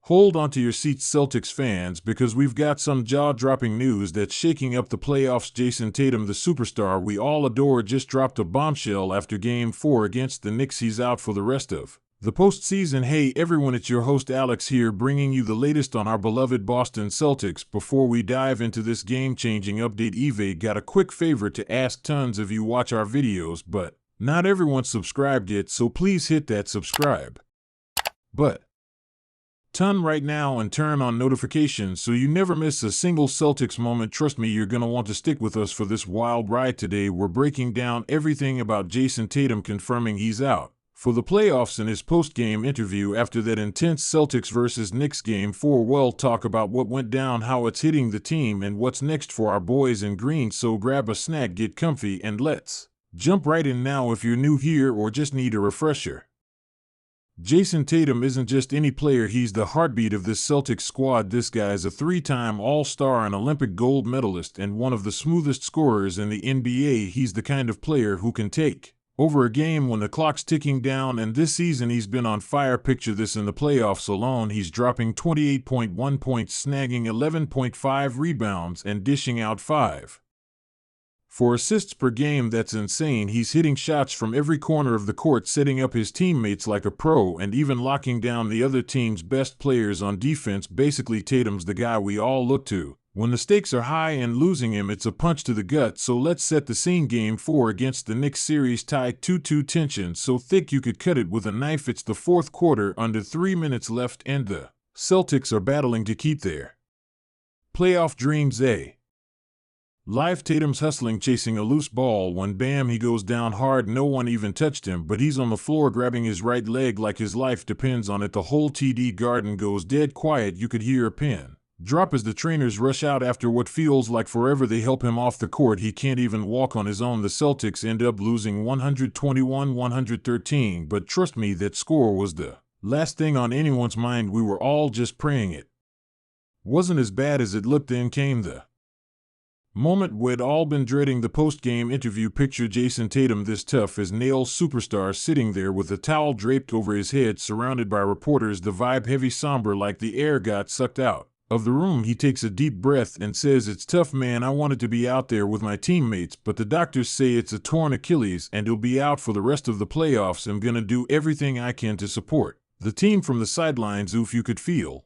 Hold onto your seats, Celtics fans, because we've got some jaw-dropping news that's shaking up the playoffs. Jayson Tatum, the superstar we all adore, just dropped a bombshell after Game 4 against the Knicks. He's out for the rest of the postseason. Hey everyone, it's your host Alex here, bringing you the latest on our beloved Boston Celtics. Before we dive into this game-changing update, Eve got a quick favor to ask. Tons of you watch our videos, but not everyone's subscribed yet, so please hit that subscribe button right now and turn on notifications so you never miss a single Celtics moment. Trust me, you're gonna want to stick with us for this wild ride. Today we're breaking down everything about Jayson Tatum confirming he's out for the playoffs in his post-game interview after that intense Celtics vs. Knicks Game 4. We'll talk about what went down, how it's hitting the team, and what's next for our boys in green. So grab a snack, get comfy, and let's jump right in now. If you're new here or just need a refresher, Jayson Tatum isn't just any player, he's the heartbeat of this Celtics squad. This guy's a three-time All-Star and Olympic gold medalist and one of the smoothest scorers in the NBA. He's the kind of player who can take over a game when the clock's ticking down, and this season he's been on fire. Picture this: in the playoffs alone, he's dropping 28.1 points, snagging 11.5 rebounds, and dishing out 5 4 assists per game. That's insane. He's hitting shots from every corner of the court, setting up his teammates like a pro, and even locking down the other team's best players on defense. Basically, Tatum's the guy we all look to when the stakes are high, and losing him, it's a punch to the gut. So let's set the scene. Game 4 against the Knicks, series tied 2-2, tension so thick you could cut it with a knife. It's the fourth quarter, under 3 minutes left, and the Celtics are battling to keep their playoff dreams alive. Tatum's hustling, chasing a loose ball when bam, he goes down hard. No one even touched him, but he's on the floor grabbing his right leg like his life depends on it. The whole TD Garden goes dead quiet. You could hear a pin drop as the trainers rush out after what feels like forever. They help him off the court. He can't even walk on his own. The Celtics end up losing 121-113, but trust me, that score was the last thing on anyone's mind. We were all just praying it wasn't as bad as it looked. Then came the moment we'd all been dreading, the post-game interview. Picture Jayson Tatum, this tough-as-nails superstar, sitting there with a towel draped over his head, surrounded by reporters. The vibe heavy, somber, like the air got sucked out of the room. He takes a deep breath and says, "It's tough, man. I wanted to be out there with my teammates, but the doctors say it's a torn Achilles and he'll be out for the rest of the playoffs. I'm gonna do everything I can to support the team." From the sidelines, oof, you could feel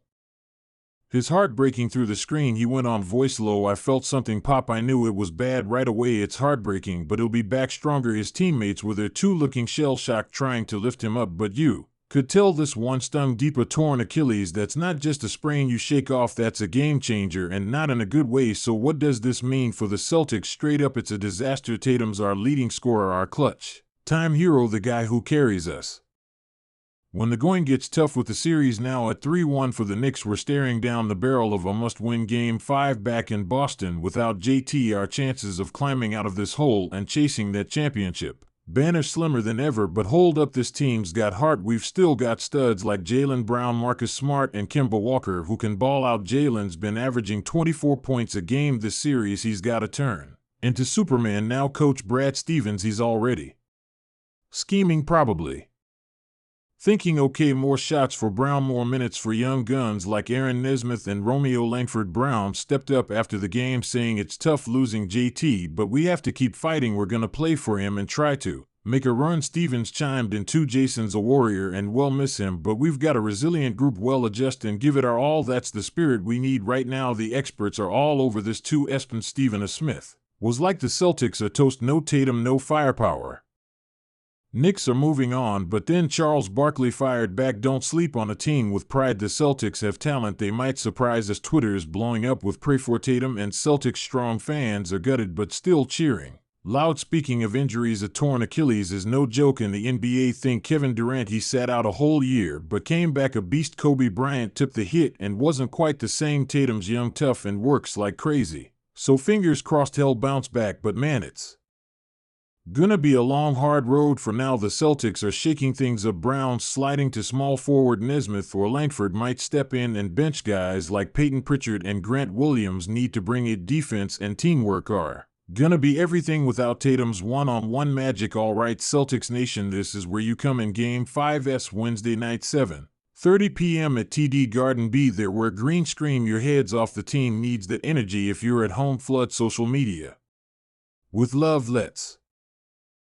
his heart breaking through the screen. He went on, voice low, "I felt something pop. I knew it was bad right away. It's heartbreaking, but he'll be back stronger." His teammates were there too, looking shell-shocked, trying to lift him up, but you could tell this one stung deep. A torn Achilles, that's not just a sprain you shake off, that's a game changer, and not in a good way. So what does this mean for the Celtics? Straight up, it's a disaster. Tatum's our leading scorer, our clutch time hero, the guy who carries us when the going gets tough. With the series now at 3-1 for the Knicks, we're staring down the barrel of a must-win Game 5 back in Boston. Without JT, our chances of climbing out of this hole and chasing that championship banner slimmer than ever. But hold up, this team's got heart. We've still got studs like Jaylen Brown, Marcus Smart, and Kemba Walker who can ball out. Jaylen's been averaging 24 points a game this series. He's got to turn into Superman now. Coach Brad Stevens, he's already scheming, probably thinking, okay, more shots for Brown, more minutes for young guns like Aaron Nesmith and Romeo Langford. Brown stepped up after the game, saying, "It's tough losing JT, but we have to keep fighting. We're going to play for him and try to make a run." Stevens chimed in too, "Jason's a warrior and we'll miss him, but we've got a resilient group. We'll adjust and give it our all. That's the spirit we need right now." The experts are all over this too. Espen Stephen A. Smith was like, "The Celtics are toast. No Tatum, no firepower. Knicks are moving on." But then Charles Barkley fired back, "Don't sleep on a team with pride. The Celtics have talent. They might surprise us." Twitter's blowing up with pray for Tatum, and Celtics strong fans are gutted but still cheering loud. Speaking of injuries, a torn Achilles is no joke in the NBA. Think Kevin Durant, he sat out a whole year but came back a beast. Kobe Bryant took the hit and wasn't quite the same. Tatum's young, tough, and works like crazy, so fingers crossed he'll bounce back. But man, it's gonna be a long, hard road for now. The Celtics are shaking things up. Brown sliding to small forward. Nesmith or Langford might step in and bench guys like Peyton Pritchard and Grant Williams. Need to bring it. Defense and teamwork are gonna be everything without Tatum's one-on-one magic. All right, Celtics Nation, this is where you come in. Game 5's Wednesday night, 7 :30 p.m. at TD Garden. Be there where green scream your heads off. The team needs that energy. If you're at home, flood social media. With love, let's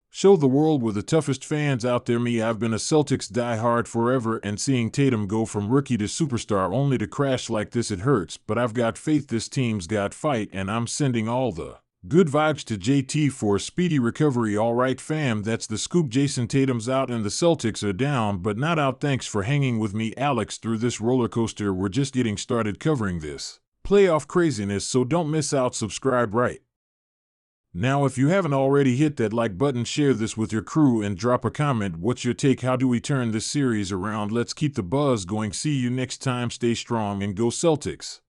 show the world we're the toughest fans out there. Me, I've been a Celtics diehard forever, and seeing Tatum go from rookie to superstar only to crash like this, it hurts, but I've got faith this team's got fight, and I'm sending all the good vibes to JT for a speedy recovery. Alright fam, that's the scoop. Jayson Tatum's out and the Celtics are down, but not out. Thanks for hanging with me, Alex, through this roller coaster. We're just getting started covering this playoff craziness, so don't miss out. Subscribe right now if you haven't already. Hit that like button, share this with your crew, and drop a comment. What's your take? How do we turn this series around? Let's keep the buzz going. See you next time. Stay strong and go Celtics.